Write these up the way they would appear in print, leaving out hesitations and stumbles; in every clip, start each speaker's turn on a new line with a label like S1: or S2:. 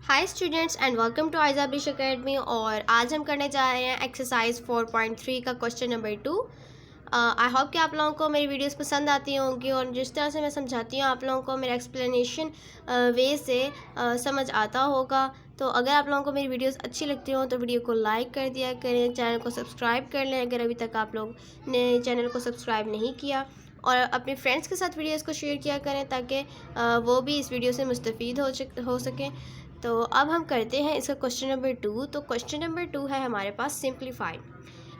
S1: Hi students and welcome to आइजाबिश academy. और आज हम करने जा रहे हैं एक्सरसाइज 4.3 का क्वेश्चन नंबर 2। आई होप कि आप लोगों को मेरी वीडियोस पसंद आती होंगी और जिस तरह से मैं समझाती हूँ आप लोगों को मेरा एक्सप्लेनेशन वे से समझ आता होगा। तो अगर आप लोगों को मेरी वीडियोस अच्छी लगती हो तो वीडियो को लाइक कर दिया करें, चैनल को सब्सक्राइब कर लें अगर अभी तक आप लोग ने चैनल को सब्सक्राइब नहीं किया, और अपने फ्रेंड्स के साथ वीडियोस को शेयर किया करें ताकि वो भी इस वीडियो से मुस्तफ़ीद हो सकें। तो अब हम करते हैं इसका क्वेश्चन नंबर 2। तो क्वेश्चन नंबर 2 है हमारे पास सिंप्लीफाइड।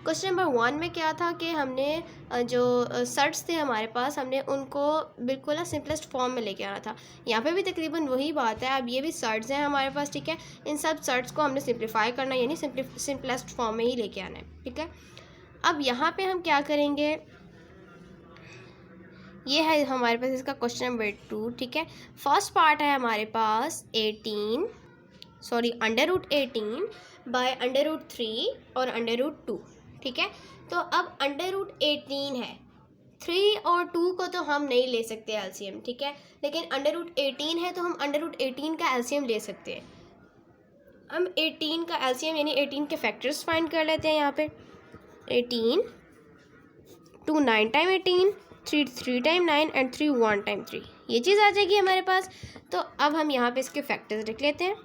S1: क्वेश्चन नंबर 1 में क्या था कि हमने जो सर्ट्स थे हमारे पास, हमने उनको बिल्कुल ना सिंपलेस्ट फॉर्म में लेके आना था। यहाँ पे भी तकरीबन वही बात है। अब ये भी सर्ट्स हैं हमारे पास, ठीक है। इन सब सर्ट्स को हमने सिंप्लीफाई करना यानी सिंपलेस्ट फॉर्म में ही लेके आना है, ठीक है। अब यहाँ पे हम क्या करेंगे, ये है हमारे पास इसका क्वेश्चन नंबर 2, ठीक है। फर्स्ट पार्ट है हमारे पास √18 बाय √3 और √2, ठीक है। तो अब √18 है, 3 और 2 को तो हम नहीं ले सकते एलसीएम, ठीक है। लेकिन √18 है तो हम √18 का एलसीएम ले सकते हैं। हम 18 का एलसीएम यानी 18 के फैक्टर्स फाइंड कर लेते हैं। यहाँ पे 18 2 9 टाइम 18, 3 3 टाइम 9 एंड 3 1 टाइम 3, ये चीज़ आ जाएगी हमारे पास। तो अब हम यहाँ पे इसके फैक्टर्स लिख लेते हैं,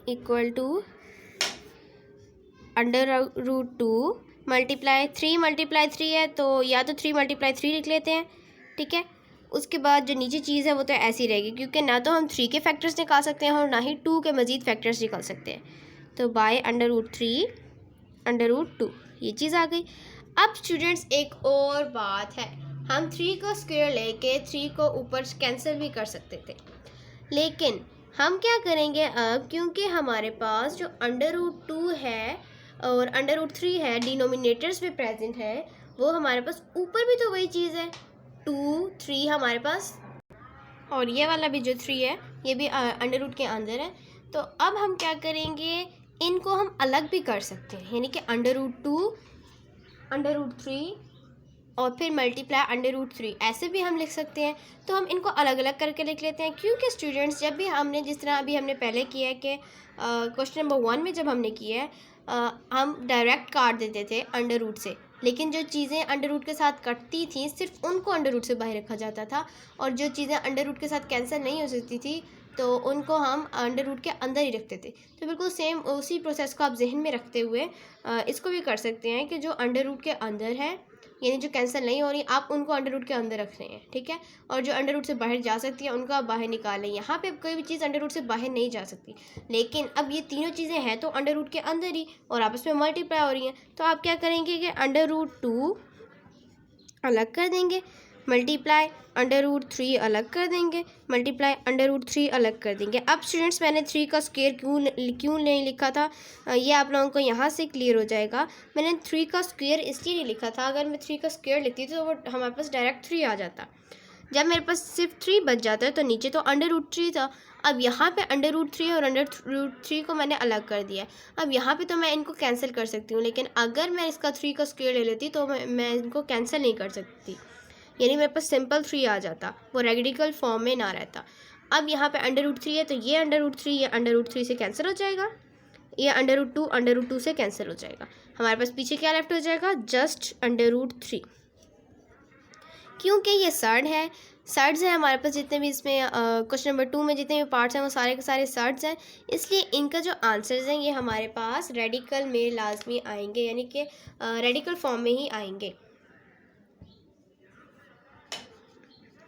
S1: इक्वल टू √2 मल्टीप्लाई 3 है तो या तो 3 × 3 लिख लेते हैं, ठीक है। उसके बाद जो नीचे चीज़ है वो तो ऐसी रहेगी क्योंकि ना तो हम 3 के फैक्टर्स निकाल सकते हैं और ना ही 2 के मज़ीद फैक्टर्स निकाल सकते हैं। तो बाय √3 √2 ये चीज़ आ गई। अब स्टूडेंट्स एक और बात है, हम 3 का स्क्वायर लेके 3 को ऊपर कैंसिल भी कर सकते थे, लेकिन हम क्या करेंगे अब, क्योंकि हमारे पास जो √2 है और √3 है डिनोमिनेटर्स में प्रेजेंट है, वो हमारे पास ऊपर भी तो वही चीज़ है 2 3 हमारे पास, और ये वाला भी जो 3 है ये भी अंडर के अंदर है। तो अब हम क्या करेंगे, इनको हम अलग भी कर सकते हैं यानी कि √2 √3 और फिर मल्टीप्लाई √3 ऐसे भी हम लिख सकते हैं। तो हम इनको अलग अलग करके लिख लेते हैं क्योंकि स्टूडेंट्स जब भी हमने जिस तरह अभी हमने पहले किया है कि क्वेश्चन नंबर 1 में जब हमने किया है हम डायरेक्ट काट देते थे √ से, लेकिन जो चीज़ें √ के साथ कटती थी सिर्फ उनको √ से बाहर रखा जाता था, और जो चीज़ें √ के साथ कैंसिल नहीं हो सकती थी तो उनको हम √ के अंदर ही रखते थे। तो बिल्कुल सेम उसी प्रोसेस को आप जहन में रखते हुए इसको भी कर सकते हैं कि जो √ के अंदर है यानी जो कैंसिल नहीं हो रही आप उनको √ के अंदर रख रहे हैं, ठीक है। और जो √ से बाहर जा सकती है उनको आप बाहर निकालें। यहाँ पे अब कोई भी चीज़ √ से बाहर नहीं जा सकती, लेकिन अब ये तीनों चीज़ें हैं तो √ के अंदर ही और आपस में मल्टीप्लाई हो रही हैं। तो आप क्या करेंगे कि √2 अलग कर देंगे, मल्टीप्लाई √3 अलग कर देंगे, मल्टीप्लाई √3 अलग कर देंगे। अब स्टूडेंट्स मैंने 3 का स्क्वायर क्यों नहीं लिखा था, ये आप लोगों को यहाँ से क्लियर हो जाएगा। मैंने 3 का स्क्वायर इसलिए नहीं लिखा था, अगर मैं 3 का स्क्वायर लिखती तो वो हमारे पास डायरेक्ट 3 आ जाता। जब मेरे पास सिर्फ 3 बच जाता है तो नीचे तो √3 था। अब यहाँ पे √3 और √3 को मैंने अलग कर दिया है। अब यहाँ पे तो मैं इनको कैंसिल कर सकती हूँ, लेकिन अगर मैं इसका 3 का स्क्वायर ले लेती तो मैं इनको कैंसिल नहीं कर सकती, यानी मेरे पास सिंपल 3 आ जाता, वो रेडिकल फॉर्म में ना रहता। अब यहाँ पे √3 है तो ये √3 ये √3 से कैंसिल हो जाएगा, ये √2 से कैंसिल हो जाएगा। हमारे पास पीछे क्या लेफ्ट हो जाएगा, जस्ट √3। क्योंकि ये सर्ड्स हैं हमारे पास, जितने भी इसमें क्वेश्चन नंबर 2 में जितने भी पार्ट्स हैं वो सारे के सारे सर्ड्स हैं, इसलिए इनका जो आंसर्स हैं ये हमारे पास रेडिकल में लाजमी आएंगे, यानी कि रेडिकल फॉर्म में ही आएंगे।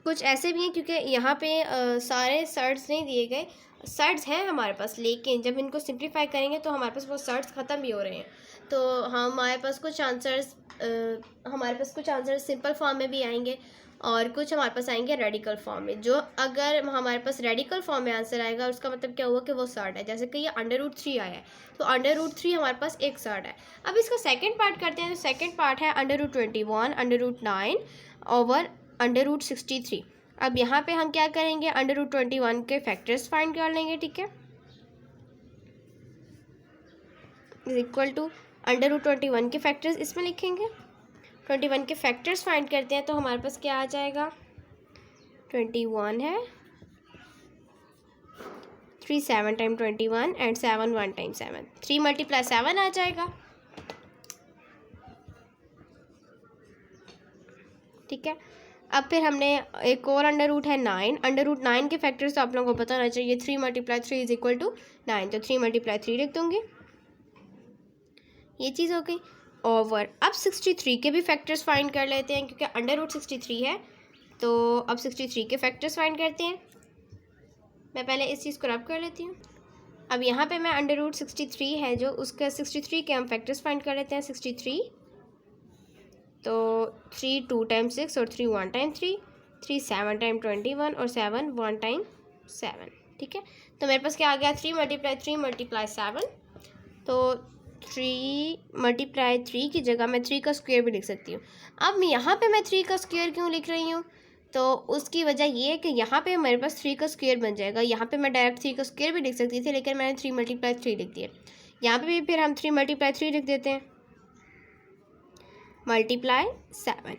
S1: कुछ ऐसे भी हैं क्योंकि यहाँ पे सारे सर्ड्स नहीं दिए गए, सर्ड्स हैं हमारे पास, लेकिन जब इनको सिंप्लीफाई करेंगे तो हमारे पास वो सर्ड्स ख़त्म भी हो रहे हैं। तो हमारे पास कुछ आंसर्स सिंपल फॉर्म में भी आएंगे और कुछ हमारे पास आएंगे रेडिकल फॉर्म में। जो अगर हमारे पास रेडिकल फॉर्म में आंसर आएगा उसका मतलब क्या हुआ कि वो सर्ड है, जैसे कि ये √3 आया है तो √3 हमारे पास एक सर्ड है। अब इसका सेकंड पार्ट करते हैं। तो सेकंड पार्ट है √21 √9 ओवर √63। अब यहाँ पे हम क्या करेंगे, √21 के फैक्टर्स फाइंड कर लेंगे, ठीक है, इक्वल टू √21 के फैक्टर्स इसमें लिखेंगे। 21 के फैक्टर्स फाइंड करते हैं तो हमारे पास क्या आ जाएगा, 21 है 3 7 टाइम 21 एंड 7 1 टाइम 7, 3 मल्टीप्लाई 7 आ जाएगा। ठीक है, अब फिर हमने एक और अंडर रूट है 9, अंडर रूट 9 के फैक्टर्स तो आप लोगों को पता होना चाहिए। 3 मल्टीप्लाई 3 इज इक्वल टू 9, तो 3 मल्टीप्लाई 3 लिख दूँगी, ये चीज़ हो गई। ओवर अब 63 के भी फैक्टर्स फाइंड कर लेते हैं, क्योंकि अंडर रूट 63 है, तो अब 63 के फैक्टर्स फाइंड करते हैं। मैं पहले इस चीज़ को रब कर लेती हूँ। अब यहाँ पे मैं अंडर रूट 63 है जो, उसका 63 के हम फैक्टर्स फाइंड कर लेते हैं। 63 तो 3 2 टाइम 6 और 3 1 टाइम 3, 3 7 टाइम 21 और 7 1 टाइम 7। ठीक है, तो मेरे पास क्या आ गया, 3 मल्टीप्लाई 3 मल्टीप्लाई 7, तो 3 मल्टीप्लाई 3 की जगह मैं 3 का स्क्वायर भी लिख सकती हूँ। अब यहाँ पे मैं 3 का स्क्वायर क्यों लिख रही हूँ, तो उसकी वजह ये है कि यहाँ पे मेरे पास 3 का स्क्वायर बन जाएगा। यहाँ पे मैं डायरेक्ट 3 का स्क्वायर भी लिख सकती थी, लेकिन मैंने 3 मल्टीप्लाई 3 लिख दिया। यहाँ पे भी फिर हम 3 मल्टीप्लाई 3 लिख देते हैं, मल्टीप्लाई 7।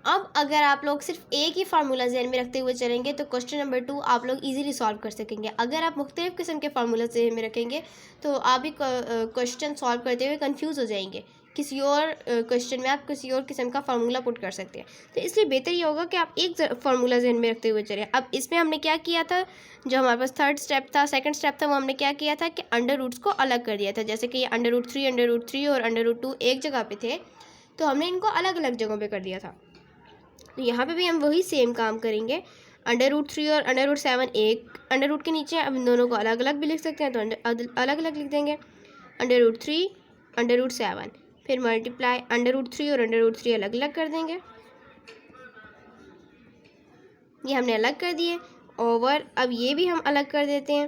S1: अब अगर आप लोग सिर्फ एक ही फार्मूला जहन में रखते हुए चलेंगे तो क्वेश्चन नंबर 2 आप लोग इजीली सॉल्व कर सकेंगे। अगर आप मुख्तलिफ़ किस्म के फार्मूला जहन में रखेंगे तो आप भी क्वेश्चन सॉल्व करते हुए कंफ्यूज हो जाएंगे। किसी और क्वेश्चन में आप किसी और किस्म का फार्मूला पुट कर सकते हैं, तो इसलिए बेहतर ये होगा कि आप एक फार्मूला जहन में रखते हुए चलें। अब इसमें हमने क्या किया था, जो हमारे पास थर्ड स्टेप था, सेकंड स्टेप था, वो हमने क्या किया था कि अंडर रूट्स को अलग कर दिया था। जैसे कि ये अंडर रूट 3 और अंडर रूट 2 एक जगह पे थे, तो हमने इनको अलग अलग जगहों पे कर दिया था। तो यहाँ पे भी हम वही सेम काम करेंगे। अंडर रूट 3 और अंडर रूट 7 एक अंडर रूट के नीचे, अब इन दोनों को अलग अलग भी लिख सकते हैं, तो अलग अलग लिख देंगे। अंडर रूट 3 अंडर रूट 7, फिर मल्टीप्लाई अंडर रूट 3 और अंडर रूट 3 अलग अलग कर देंगे, ये हमने अलग कर दिए। ओवर अब ये भी हम अलग कर देते हैं,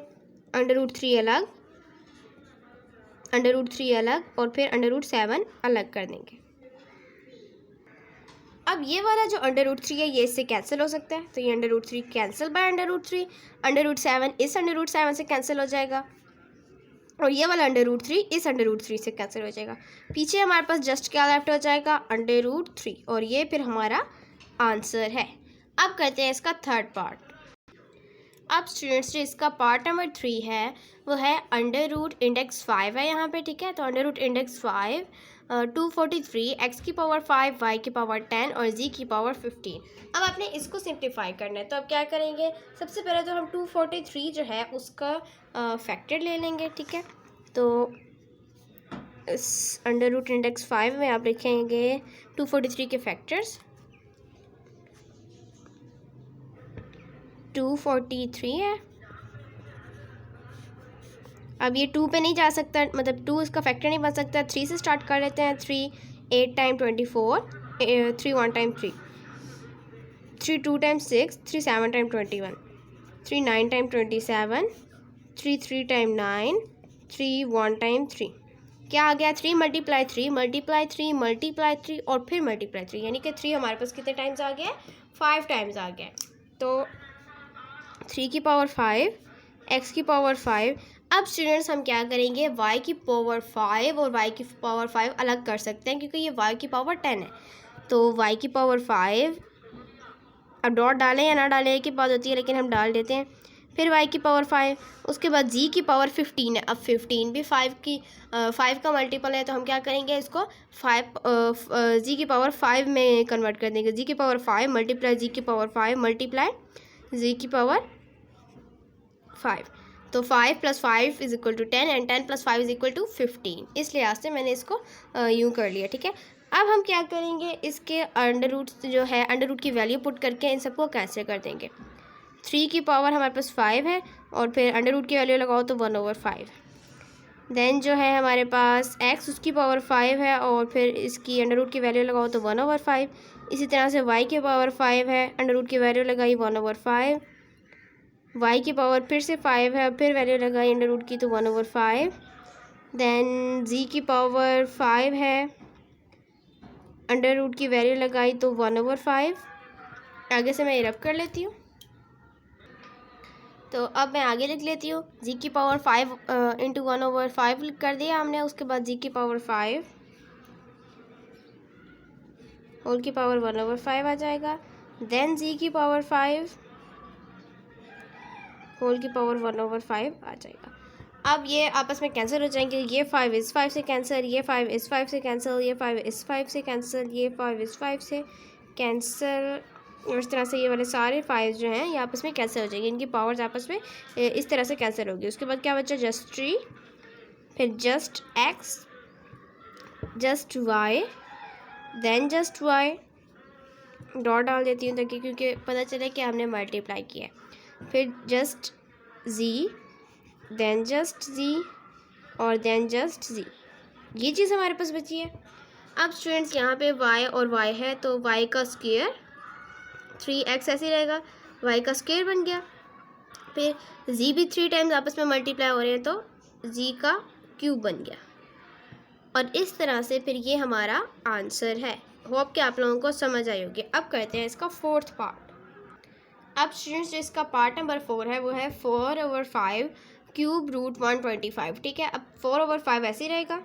S1: अंडर रूट 3 अलग, अंडर रूट 3 अलग, और फिर अंडर रूट 7 अलग कर देंगे। अब ये वाला जो अंडर रूट 3 है ये इससे कैंसिल हो सकता है, तो ये under root 3 cancel by under root 3, under root 7 इस अंडर रूट 7 से कैंसिल हो जाएगा, और ये वाला अंडर रूट 3 इस अंडर रूट 3 से कैंसिल हो जाएगा। पीछे हमारे पास जस्ट क्या लेफ्ट हो जाएगा, अंडर रूट 3, और ये फिर हमारा आंसर है। अब करते हैं इसका थर्ड पार्ट। अब स्टूडेंट्स जो इसका पार्ट नंबर 3 है वो है अंडर रूट इंडेक्स 5 है यहाँ पे। ठीक है, तो अंडर रूट इंडेक्स 5 243, x की पावर 5, y की पावर 10 और z की पावर 15। अब आपने इसको सिंप्लीफाई करना है, तो अब क्या करेंगे, सबसे पहले तो हम 243 जो है उसका फैक्टर ले लेंगे। ठीक है, तो इस अंडर रूट इंडेक्स 5 में आप लिखेंगे 243 के फैक्टर्स। 243 है, अब ये 2 पे नहीं जा सकता, मतलब 2 इसका फैक्टर नहीं बन सकता। 3 से स्टार्ट कर लेते हैं। 3 8 time 24, 3 1 time 3, 3 2 time 6, 3 7 time 21, 3 9 time 27, 3 3 time 9, 3 1 time 3। क्या आ गया, 3 मल्टीप्लाई 3 मल्टीप्लाई 3 मल्टीप्लाई 3 और फिर मल्टीप्लाई 3, यानी कि 3 हमारे पास कितने टाइम्स आ गया, 5 टाइम्स आ गया। तो 3 की पावर 5, x की पावर 5। अब स्टूडेंट्स हम क्या करेंगे, y की पावर 5 और y की पावर 5 अलग कर सकते हैं, क्योंकि ये y की पावर 10 है। तो y की पावर 5, अब डॉट डालें या ना डालें एक ही बात होती है, लेकिन हम डाल देते हैं। फिर y की पावर 5, उसके बाद z की पावर 15 है। अब 15 भी 5 का मल्टीपल है, तो हम क्या करेंगे, इसको 5 z की पावर 5 में कन्वर्ट कर देंगे। z की पावर 5 मल्टीप्लाई z की पावर 5 मल्टीप्लाई z की पावर 5, तो 5 + 5 is equal to 10 and 10 + 5 is equal to 15। इस लिहाज से मैंने इसको यूँ कर लिया। ठीक है, अब हम क्या करेंगे, इसके अंडर रूट जो है, अंडर रूट की वैल्यू पुट करके इन सबको कैंसिल कर देंगे। 3 की पावर हमारे पास 5 है, और फिर अंडर रूट की वैल्यू लगाओ तो 1/5। देन जो है हमारे पास x, उसकी पावर 5 है, और फिर इसकी अंडर रूट की वैल्यू लगाओ तो 1/5। इसी तरह से y की पावर 5 है, अंडर रूट की वैल्यू लगाई 1/5, y की पावर फिर से 5 है, फिर वैल्यू लगाई अंडर रूट की तो 1/5। देन z की पावर 5 है, अंडर रूट की वैल्यू लगाई तो 1/5। आगे से मैं ये रब कर लेती हूँ, तो अब मैं आगे लिख लेती हूँ। z की पावर 5 इंटू 1/5 कर दिया हमने। उसके बाद z की पावर 5 होल की पावर 1/5 आ जाएगा। देन z की पावर 5 होल की पावर 1/5 आ जाएगा। अब ये आपस में कैंसिल हो जाएंगे, ये 5 इस 5 से कैंसिल, ये 5 इस 5 से कैंसिल, ये 5 इस 5 से कैंसिल, ये 5 इस 5 से कैंसिल, और इस तरह से ये वाले सारे 5 जो हैं ये आपस में कैंसिल हो जाएंगे, इनकी पावर्स आपस में इस तरह से कैंसिल होगी। उसके बाद क्या बचा, जस्ट 3, फिर just x, just y, then just y, dot डाल देती हूँ ताकि क्योंकि पता चले कि हमने मल्टीप्लाई किया है, फिर just z, then just z और देन जस्ट z। ये चीज़ हमारे पास बची है। अब स्टूडेंट्स यहाँ पे y और y है तो y का स्क्वायर 3x ऐसे रहेगा, y का स्क्वायर बन गया, फिर z भी 3 टाइम्स आपस में मल्टीप्लाई हो रहे हैं तो z का क्यूब बन गया, और इस तरह से फिर ये हमारा आंसर है। होप कि आप लोगों को समझ आई होगी। अब करते हैं इसका 4th पार्ट। अब स्टूडेंट्स जो इसका पार्ट नंबर 4 है वो है 4/5 क्यूब रूट 125। ठीक है, अब 4/5 ऐसे ही रहेगा,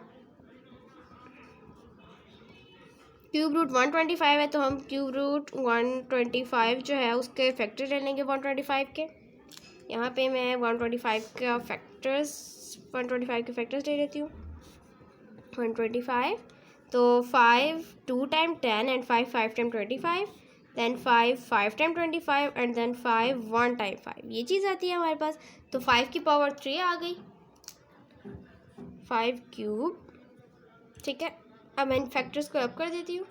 S1: क्यूब रूट 125 है तो हम क्यूब रूट 125 जो है उसके फैक्टर ले लेंगे 125 के। यहाँ पे मैं 125 के फैक्टर्स ले लेती हूँ। 125 तो 5 2 time 10 and 5 5 time 25, then 5 5 time 25 and then 5 1 time 5, ये चीज़ आती है हमारे पास। तो 5 की पावर 3 आ गई, 5 क्यूब। ठीक है, अब मैं इन फैक्टर्स को अप कर देती हूँ।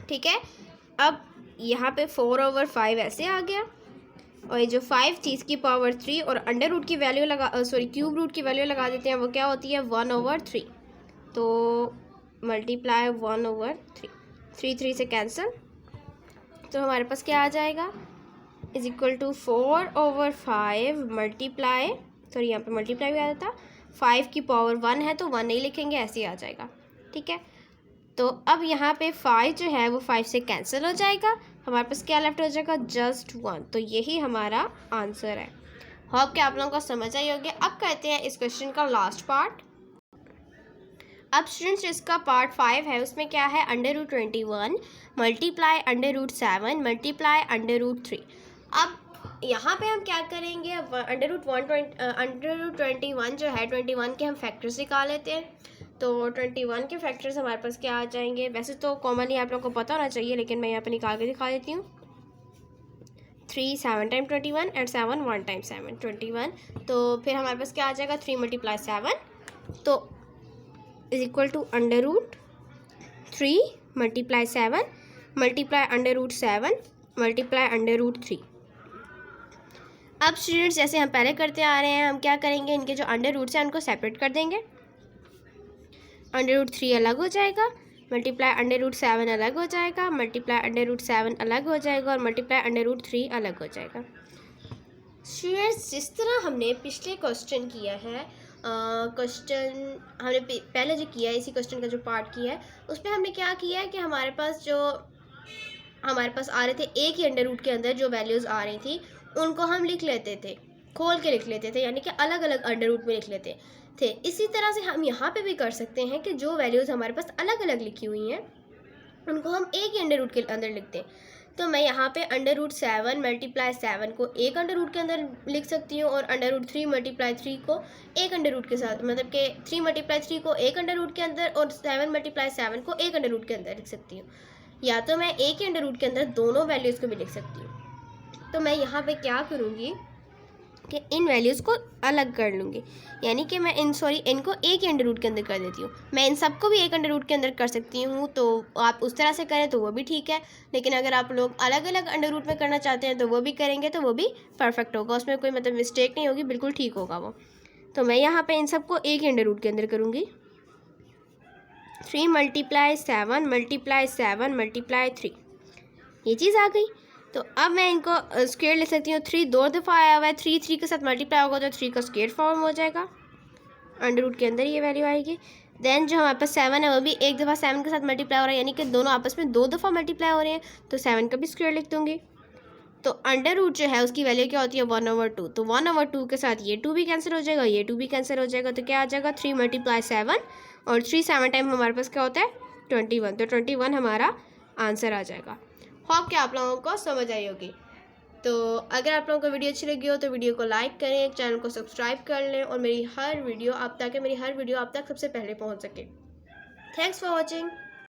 S1: ठीक है, अब यहाँ पे 4/5 ऐसे आ गया, और ये जो 5 थी इसकी पावर 3 और अंडर रूट की वैल्यू क्यूब रूट की वैल्यू लगा देते हैं, वो क्या होती है 1/3। तो मल्टीप्लाई 1/3, 3 से कैंसिल, तो हमारे पास क्या आ जाएगा is equal to 4/5 multiply, sorry यहाँ पे मल्टीप्लाई भी आ जाता, 5 की पावर 1 है तो 1 नहीं लिखेंगे, ऐसे ही आ जाएगा। ठीक है, तो अब यहाँ पे 5 जो है वो 5 से कैंसिल हो जाएगा, हमारे पास क्या लेफ्ट हो जाएगा जस्ट 1। तो यही हमारा आंसर है। होप कि आप लोगों को समझ आई होगी। अब करते हैं इस क्वेश्चन का लास्ट पार्ट। अब स्टूडेंट्स इसका पार्ट 5 है, उसमें क्या है √21 मल्टीप्लाई √7 मल्टीप्लाई √3। अब यहाँ पे हम क्या करेंगे, √21 जो है 21 के हम फैक्टर्स निकाल लेते हैं। तो 21 के फैक्टर्स हमारे पास क्या आ जाएंगे, वैसे तो कॉमनली आप लोगों को पता होना चाहिए लेकिन मैं यहाँ पे निकाल के दिखा देती हूँ। 3 7 टाइम 21 एंड 7 1 टाइम 7 21। तो फिर हमारे पास क्या आ जाएगा 3 × 7 तो is equal to √3 multiply 7 multiply √7 multiply √3। अब स्टूडेंट्स जैसे हम पहले करते आ रहे हैं, हम क्या करेंगे, इनके जो अंडर रूट्स हैं उनको सेपरेट कर देंगे। √3 अलग हो जाएगा, मल्टीप्लाई √7 अलग हो जाएगा, मल्टीप्लाई √7 अलग हो जाएगा, और मल्टीप्लाई √3 अलग हो जाएगा। स्टूडेंट्स जिस तरह हमने पिछले क्वेश्चन किया है, क्वेश्चन हमने पहले जो किया है, इसी क्वेश्चन का जो पार्ट किया है उसमें हमने क्या किया है कि हमारे पास आ रहे थे एक ही अंडर रूट के अंदर जो वैल्यूज़ आ रही थी उनको हम लिख लेते थे, खोल के लिख लेते थे, यानी कि अलग अलग अंडर रूट में लिख लेते थे। इसी तरह से हम यहाँ पे भी कर सकते हैं कि जो वैल्यूज़ हमारे पास अलग अलग लिखी हुई हैं उनको हम एक ही अंडर रूट के अंदर लिखते हैं। तो मैं यहाँ पे √7 मल्टीप्लाई 7 को एक अंडर रूट के अंदर लिख सकती हूँ, और √3 मल्टीप्लाई 3 को एक अंडर रूट के साथ, मतलब कि 3 मल्टीप्लाई 3 को एक अंडर रूट के अंदर और 7 मल्टीप्लाई 7 को एक अंडर रूट के अंदर लिख सकती हूँ। या तो मैं एक ही अंडर रूट के अंदर दोनों वैल्यूज़ को भी लिख सकती हूँ। तो मैं यहाँ पे क्या करूँगी कि इन वैल्यूज़ को अलग कर लूँगी, यानी कि मैं इनको एक ही अंडर रूट के अंदर कर देती हूँ। मैं इन सबको भी एक अंडर रूट के अंदर कर सकती हूँ, तो आप उस तरह से करें तो वो भी ठीक है, लेकिन अगर आप लोग अलग अलग अंडर रूट में करना चाहते हैं तो वो भी करेंगे तो वो भी परफेक्ट होगा, उसमें कोई मतलब मिस्टेक नहीं होगी, बिल्कुल ठीक होगा वो। तो मैं यहाँ पर इन सबको एक ही अंडर रूट के अंदर करूँगी। 3 मल्टीप्लाई 7 मल्टीप्लाई 7 मल्टीप्लाई 3, ये चीज़ आ गई। तो अब मैं इनको स्क्वायर ले सकती हूँ। 3 2 दफ़ा आया हुआ है, 3 के साथ मल्टीप्लाई होगा तो 3 का स्क्वायर फॉर्म हो जाएगा, अंडर रूट के अंदर ये वैल्यू आएगी। देन जो हमारे पास 7 है वो भी एक दफ़ा 7 के साथ मल्टीप्लाई हो रहा है, यानी कि दोनों आपस में 2 दफ़ा मल्टीप्लाई हो रहे हैं, तो 7 का भी स्क्वायर लिख दूँगी। तो अंडर रूट जो है उसकी वैल्यू क्या होती है 1/2। तो 1/2 के साथ ये 2 भी कैंसिल हो जाएगा, ये 2 भी कैंसिल हो जाएगा, तो क्या आ जाएगा 3 मल्टीप्लाई 7 और 3 7 टाइम हमारे पास क्या होता है 21। तो 21 हमारा आंसर आ जाएगा। होप कि आप लोगों को समझ आई होगी। तो अगर आप लोगों को वीडियो अच्छी लगी हो तो वीडियो को लाइक करें, चैनल को सब्सक्राइब कर लें और मेरी हर वीडियो आप तक सबसे पहले पहुंच सके। Thanks for watching.